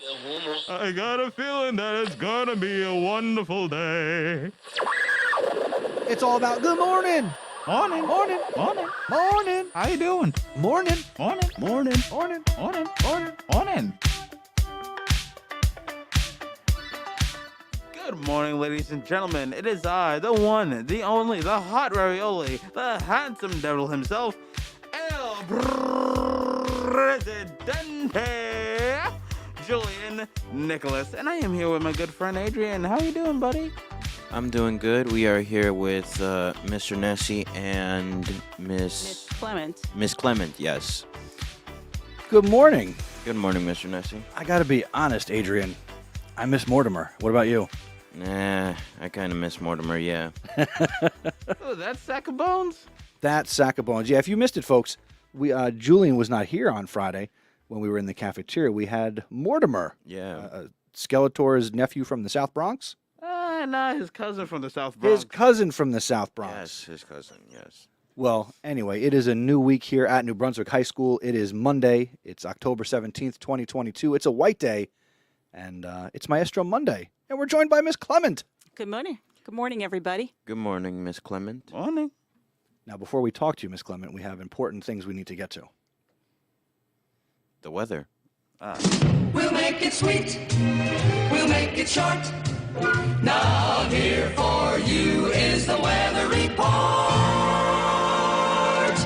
I got a feeling that it's gonna be a wonderful day. It's all about good morning. Morning. Morning. Morning. Morning. How you doing? Morning. Morning. Morning. Morning. Morning. Morning. Morning. Good morning, ladies and gentlemen. It is I, the one, the only, the hot ravioli, the handsome devil himself, El Presidente, Julian Nicholas. And I am here with my good friend Adrian. How you doing, buddy? I'm doing good. We are here with Mr. Nessie and Miss Clement. Miss Clement, yes. Good morning. Good morning, Mr. Nessie. I got to be honest, Adrian. I miss Mortimer. What about you? Nah, I kind of miss Mortimer, yeah. Oh, that's sack of bones? That sack of bones. Yeah, if you missed it, folks, Julian was not here on Friday when we were in the cafeteria. We had Mortimer, Yeah. Skeletor's nephew from the South Bronx. Nah, his cousin from the South Bronx. His cousin from the South Bronx. Yes, his cousin, yes. Well, anyway, it is a new week here at New Brunswick High School. It is Monday. It's October 17th, 2022. It's a white day, and it's Maestro Monday. And we're joined by Miss Clement. Good morning. Good morning, everybody. Good morning, Miss Clement. Morning. Now, before we talk to you, Miss Clement, we have important things we need to get to. The weather. We'll make it sweet. We'll make it short. Now here for you is the weather report.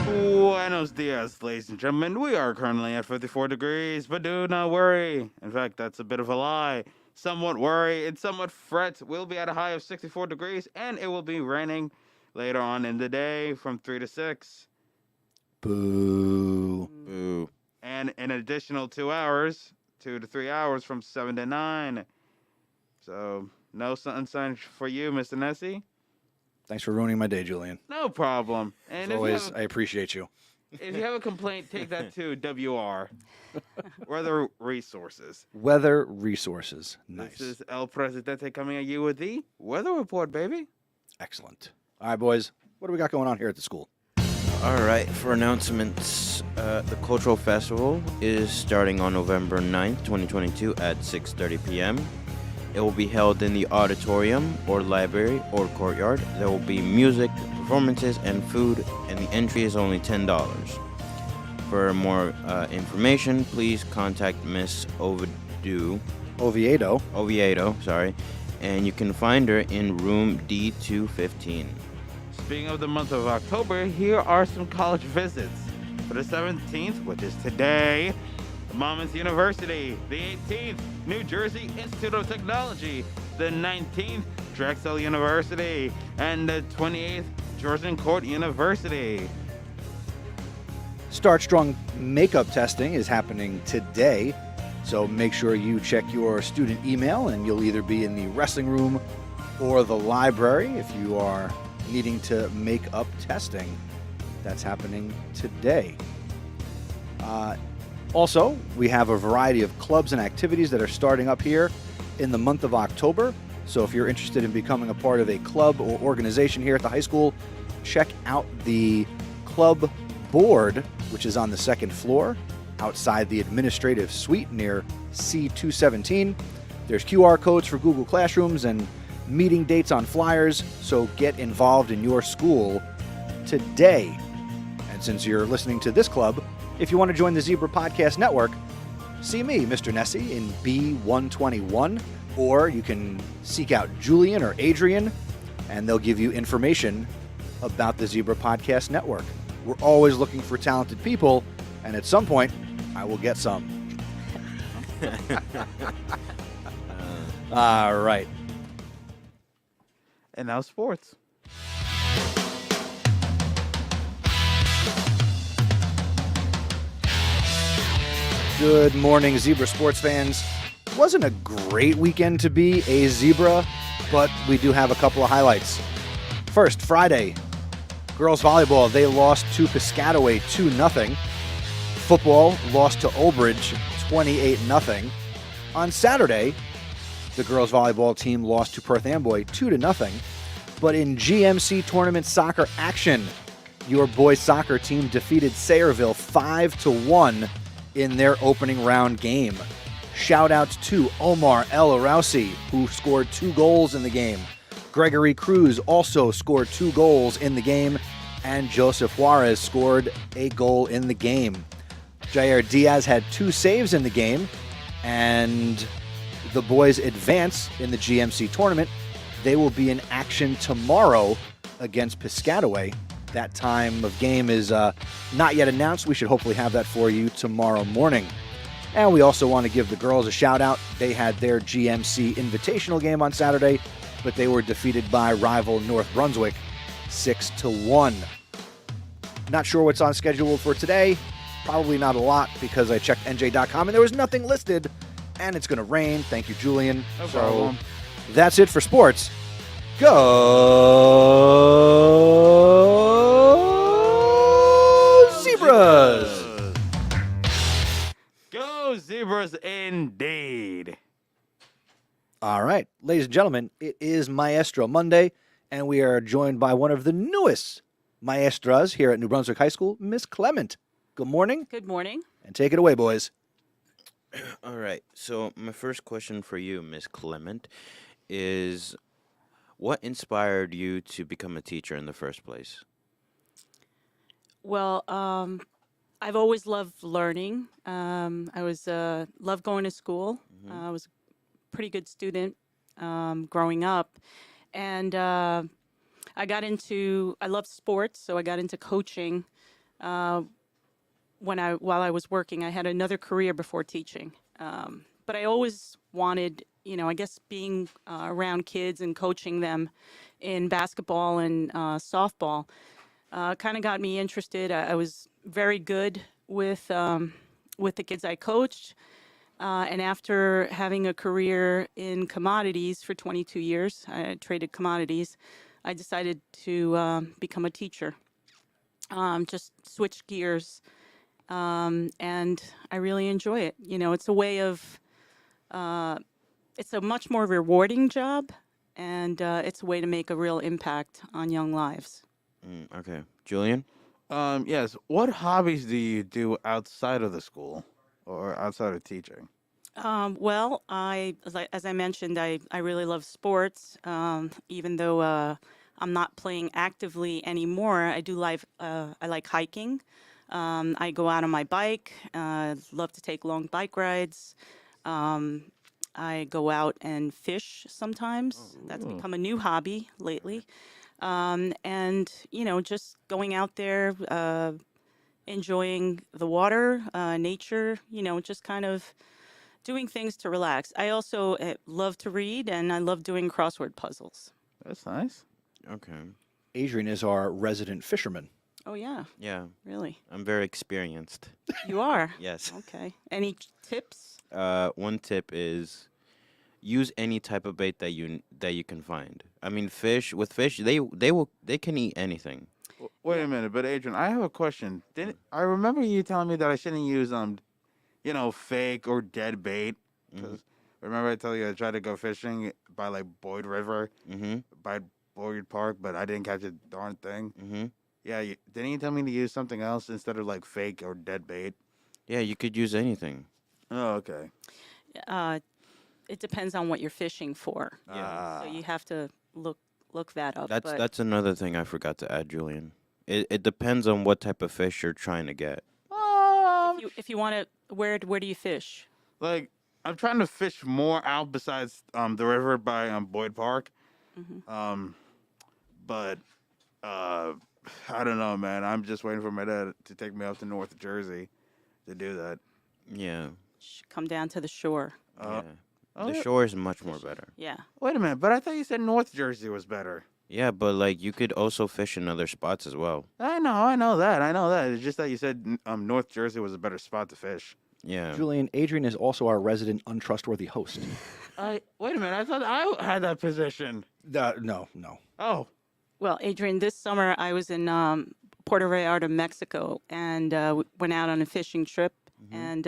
Buenos dias, ladies and gentlemen. We are currently at 54 degrees, but do not worry. In fact, that's a bit of a lie. Somewhat worry and somewhat fret. We'll be at a high of 64 degrees, and it will be raining later on in the day from 3 to 6. Boo. Boo. And an additional 2 hours, 2 to 3 hours from 7 to 9. So, no sunshine for you, Mr. Nessie. Thanks for ruining my day, Julian. No problem. And As always, I appreciate you. if you have a complaint, take that to WR, Weather Resources. Weather resources. Nice. This is El Presidente coming at you with the weather report, baby. Excellent. All right, boys. What do we got going on here at the school? All right, for announcements, the Cultural Festival is starting on November 9th, 2022 at 6:30 p.m. It will be held in the auditorium or library or courtyard. There will be music, performances, and food, and the entry is only $10. For more information, please contact Miss Oviedo, and you can find her in room D215. Speaking of the month of October, here are some college visits. For the 17th, which is today, Monmouth University. The 18th, New Jersey Institute of Technology. The 19th, Drexel University. And the 28th, Georgian Court University. Start Strong makeup testing is happening today, so make sure you check your student email, and you'll either be in the wrestling room or the library if you are needing to make up testing. That's happening today. Also, we have a variety of clubs and activities that are starting up here in the month of October. So if you're interested in becoming a part of a club or organization here at the high school, check out the club board, which is on the second floor outside the administrative suite near C217. There's QR codes for Google Classrooms and meeting dates on flyers, so get involved in your school today. And since you're listening to this club, if you want to join the Zebra Podcast Network, see me, Mr. Nessie, in B121, or you can seek out Julian or Adrian, and they'll give you information about the Zebra Podcast Network. We're always looking for talented people, and at some point, I will get some. All right. And now sports. Good morning, Zebra sports fans. It wasn't a great weekend to be a Zebra, but we do have a couple of highlights. First, Friday, girls volleyball, they lost to Piscataway 2-0. Football lost to Olbridge 28-0. On Saturday, the girls volleyball team lost to Perth Amboy 2-0. But in GMC tournament soccer action, your boys soccer team defeated Sayreville 5-1 in their opening round game. Shout out to Omar El Arousi, who scored 2 goals in the game. Gregory Cruz also scored 2 goals in the game, and Joseph Juarez scored a goal in the game. Jair Diaz had 2 saves in the game, and the boys advance in the GMC tournament. They will be in action tomorrow against Piscataway. That time of game is not yet announced. We should hopefully have that for you tomorrow morning. And we also want to give the girls a shout out. They had their GMC Invitational game on Saturday, but they were defeated by rival North Brunswick 6-1. Not sure what's on schedule for today. Probably not a lot because I checked NJ.com and there was nothing listed. And it's going to rain. Thank you, Julian. No problem. That's it for sports. Go Zebras! Go Zebras indeed. All right, ladies and gentlemen, it is Maestro Monday, and we are joined by one of the newest maestras here at New Brunswick High School, Miss Clement. Good morning, Good morning. and take it away, boys. All right. So my first question for you, Miss Clement, is what inspired you to become a teacher in the first place? Well, I've always loved learning. I was loved going to school. I was a pretty good student growing up, and I loved sports, so I got into coaching. While I was working, I had another career before teaching, but I always wanted, I guess being around kids and coaching them in basketball and softball kind of got me interested. I was very good with the kids I coached, and after having a career in commodities for 22 years, I traded commodities. I decided to become a teacher. Just switch gears. And I really enjoy it. It's a way of, it's a much more rewarding job, and it's a way to make a real impact on young lives. Okay. Julian? Yes. What hobbies do you do outside of the school or outside of teaching? Well, as I mentioned, I really love sports. Even though I'm not playing actively anymore, I like hiking. I go out on my bike, love to take long bike rides. I go out and fish sometimes. That's become a new hobby lately. And, just going out there, enjoying the water, nature, just kind of doing things to relax. I also love to read, and I love doing crossword puzzles. That's nice. Okay. Adrian is our resident fisherman. Oh, yeah, Yeah. really? I'm very experienced. You are? Yes. Okay. Any tips? One tip is use any type of bait that you can find. I mean, fish they can eat anything. Wait a minute, but Adrian, I have a question. I remember you telling me that I shouldn't use fake or dead bait? 'Cause remember I told you I tried to go fishing by like Boyd River, by Boyd Park, but I didn't catch a darn thing. Yeah, didn't you tell me to use something else instead of like fake or dead bait? Yeah, you could use anything. Oh, okay. It depends on what you're fishing for. So you have to look that up. but That's another thing I forgot to add, Julian. It depends on what type of fish you're trying to get. if you want to, where do you fish? Like I'm trying to fish more out besides the river by Boyd Park. But I don't know, man. I'm just waiting for my dad to take me up to North Jersey to do that. Yeah. Come down to the shore. Yeah. oh, The yeah. shore is much more better. Yeah. Wait a minute, but I thought you said North Jersey was better. Yeah, but like you could also fish in other spots as well. I know that. It's just that you said North Jersey was a better spot to fish. Yeah. Julian, Adrian is also our resident untrustworthy host. Wait a minute. I thought I had that position. No. Oh, Well, Adrian, this summer I was in Puerto Vallarta, Mexico, and went out on a fishing trip, and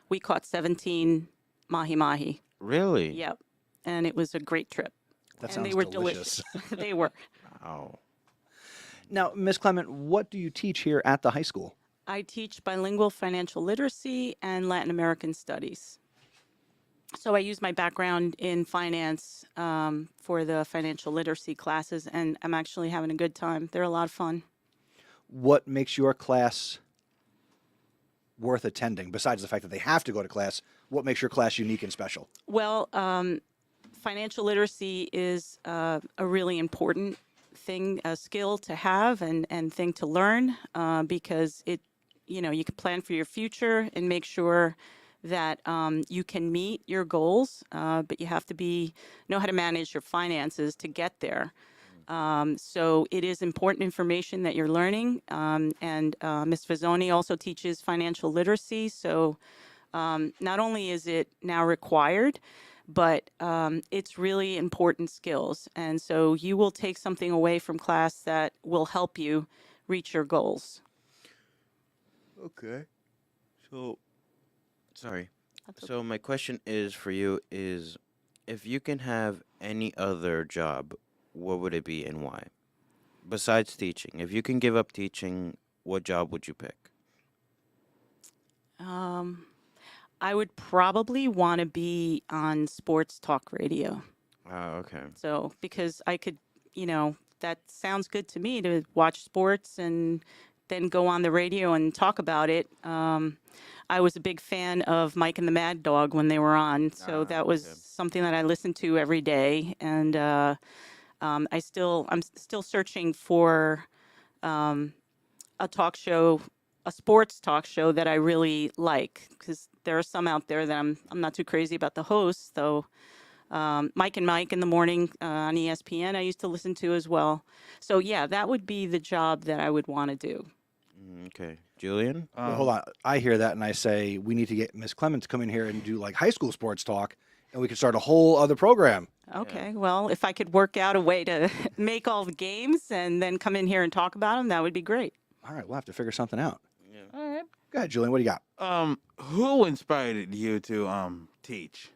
we caught 17 mahi-mahi. Really? Yep. And it was a great trip. That And sounds they were delicious. delicious. They were. Wow. Now, Miss Clement, what do you teach here at the high school? I teach bilingual financial literacy and Latin American studies. So I use my background in finance for the financial literacy classes, and I'm actually having a good time. They're a lot of fun. What makes your class worth attending? Besides the fact that they have to go to class, what makes your class unique and special? Well, financial literacy is a really important thing, a skill to have and thing to learn because you can plan for your future and make sure that you can meet your goals, but you have to know how to manage your finances to get there. So it is important information that you're learning, and Ms. Fazzoni also teaches financial literacy. So not only is it now required, but it's really important skills. And so you will take something away from class that will help you reach your goals. Okay. So, sorry. That's So my question is for you is, if you can have any other job, what would it be and why? Besides teaching, if you can give up teaching, what job would you pick? I would probably want to be on sports talk radio. Okay. So, because I could, that sounds good to me to watch sports and then go on the radio and talk about it. I was a big fan of Mike and the Mad Dog when they were on, so that was okay. something that I listened to every day. And I'm still searching for a talk show, a sports talk show that I really like, because there are some out there that I'm not too crazy about the hosts, though. Mike and Mike in the morning on ESPN I used to listen to as well. So yeah, that would be the job that I would want to do. Okay. Julian? Well, hold on. I hear that and I say we need to get Miss Clemens to come in here and do like high school sports talk, and we can start a whole other program. Okay, well, if I could work out a way to make all the games and then come in here and talk about them, that would be great. All right, we'll have to figure something out. Yeah. All right. Go ahead, Julian. What do you got? Who inspired you to teach?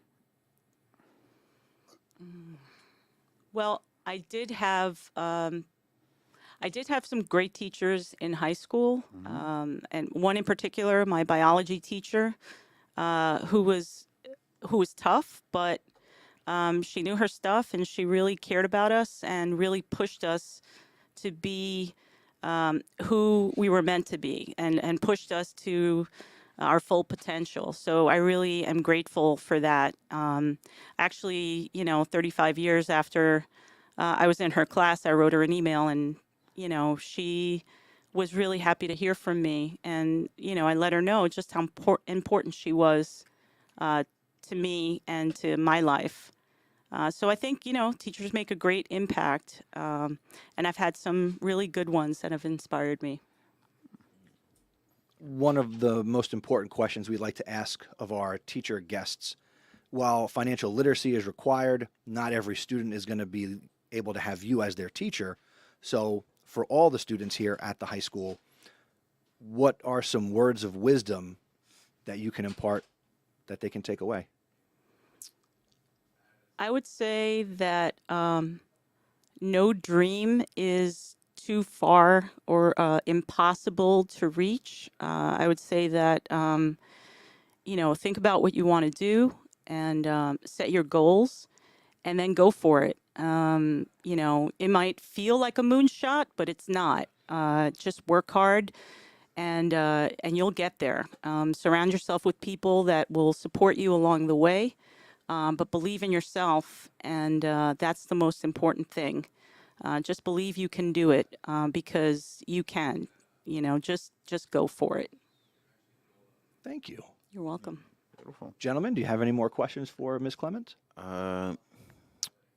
Well, I did have some great teachers in high school, and one in particular, my biology teacher, who was tough, but she knew her stuff, and she really cared about us and really pushed us to be who we were meant to be, and pushed us to our full potential. So I really am grateful for that. Actually, 35 years after I was in her class, I wrote her an email, and she was really happy to hear from me. And I let her know just how important she was to me and to my life. So I think, teachers make a great impact, and I've had some really good ones that have inspired me. One of the most important questions we'd like to ask of our teacher guests. While financial literacy is required, not every student is going to be able to have you as their teacher. So for all the students here at the high school, what are some words of wisdom that you can impart that they can take away? I would say that no dream is too far or impossible to reach. I would say that, think about what you want to do and set your goals and then go for it. It might feel like a moonshot, but it's not. Just work hard and you'll get there. Surround yourself with people that will support you along the way. But believe in yourself, and that's the most important thing. Just believe you can do it because you can. Just go for it. Thank you. You're welcome. Beautiful. Gentlemen, do you have any more questions for Ms. Clement?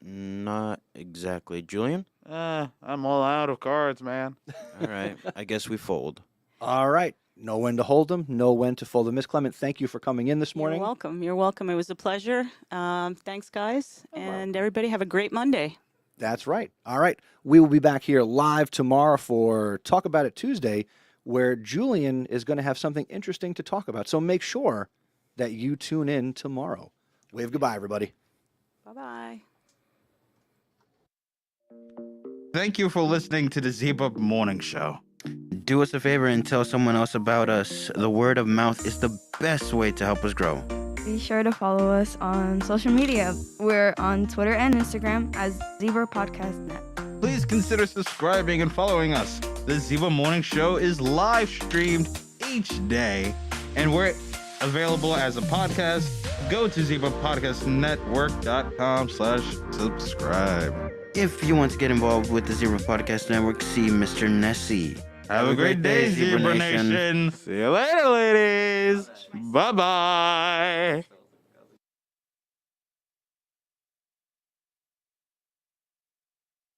Not exactly. Julian? I'm all out of cards, man. All right. I guess we fold. All right. Know when to hold them, know when to fold them. Ms. Clement, thank you for coming in this morning. You're welcome. You're welcome. It was a pleasure. Thanks, guys. And everybody have a great Monday. That's right. All right. We will be back here live tomorrow for Talk About It Tuesday, where Julian is going to have something interesting to talk about. So make sure that you tune in tomorrow. Wave goodbye, everybody. Bye-bye. Thank you for listening to the Zebra Morning Show. Do us a favor and tell someone else about us. The word of mouth is the best way to help us grow. Be sure to follow us on social media. We're on Twitter and Instagram as Zebra Podcast Net. Please consider subscribing and following us. The Zebra Morning Show is live streamed each day, and we're available as a podcast. Go to zebrapodcastnetwork.com/subscribe. If you want to get involved with the Zebra Podcast Network, see Mr. Nessie. Have a great day, Zebra Nation. See you later, ladies. Bye-bye.